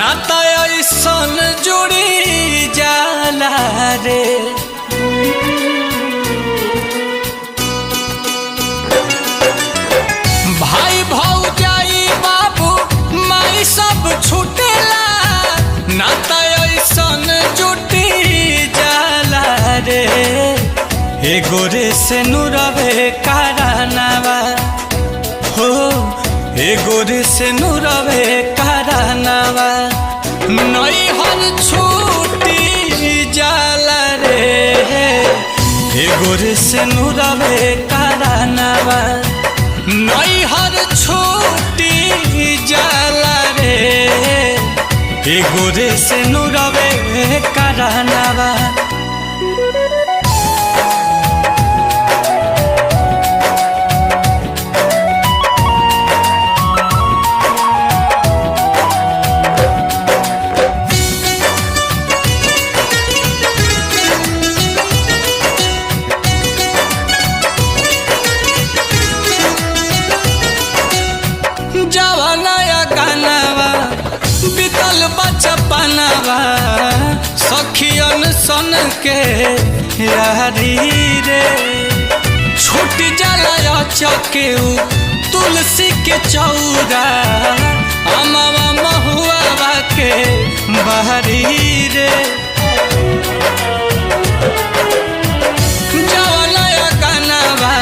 नाता ऐसन जुड़ी जाला रे। भाई भौजाई बाबू माई सब छूटेला, नाता ऐसन जुटी जाला रे। एगो रे से नुरवे कारनावा हो, एगो रे से नुरवे कारनावा नैहर छूटी जाला रे। एगो रे से नुरवे कारनावा नैहर छूटी जाला रे। एगो रे से नुरवे कारनावा। जवानाया गानावा बीतल बचपनावा, सखियन सन के यारी रे। छूट जाला चकेऊ तुलसी के चौरा, अमवा महुआ के बहरी रे। जवानाया गानावा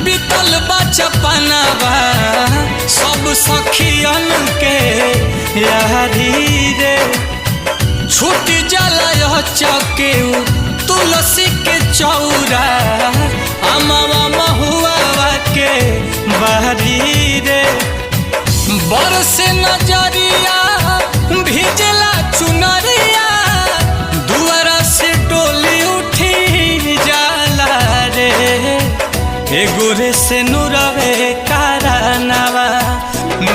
बीतल बचपनावा, सब सखियन के यारी रे। छूट जाला चकेऊ तुलसी के चौरा, अमवा महुआ के बहरी रे। बरसे नजरिया भिजला चुनरिया, दुआरा से डोली उठी जाला रे। एगो रे से नुरवे कारनावा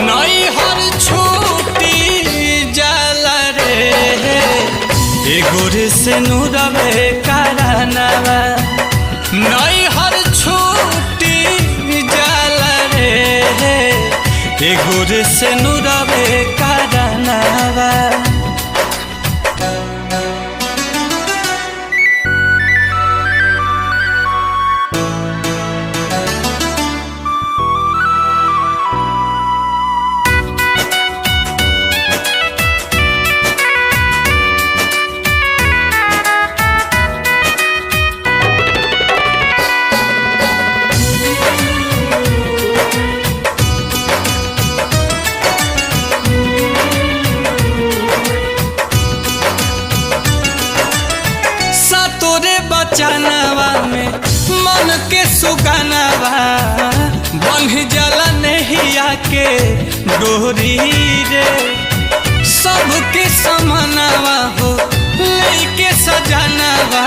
नैहर छूटी जाला रे। एगो रे से नुरवे कारनावा नैहर छूटी जाला रे। एगो रे से नुरवे कारनावा। बचनवा में मन के सुगनवा, बंध जाला नहिया के डोरी रे। सबके समनवा हो लेके सजनवा,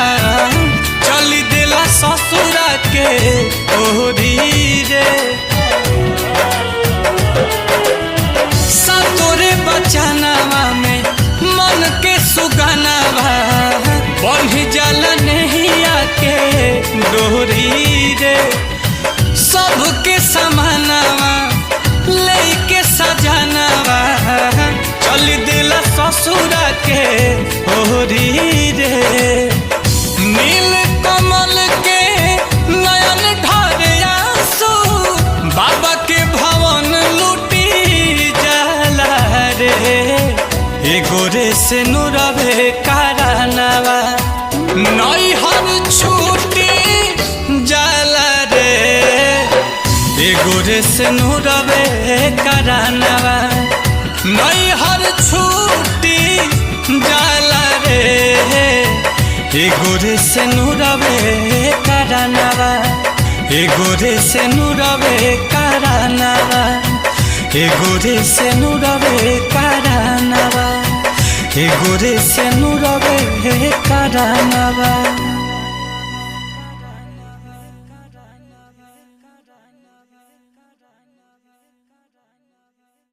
चली देला ससुरा के ओरी रे। सतोरे बचनवा में मन के सुगनवा, बंध जाला नहिया के डोरी रे। सबके समानवा लेके सजनवा, चल दिला ससुरा के ओरी रे। नील कमल के नयन ढारे आंसू, बाबा के भवन लूटी जाला रे। एगो रे से नुरवे कारनावा नैहर छूटी जाला रे। एगो रे से नुरवे कारनावा नैहर छूटी जाला रे। एगो रे से नुरवे कारनावा, एगो रे से नुरवे कारनावा, एगो रे से नुरवे कारनावा, एगो रे से नुरवे कारनावा।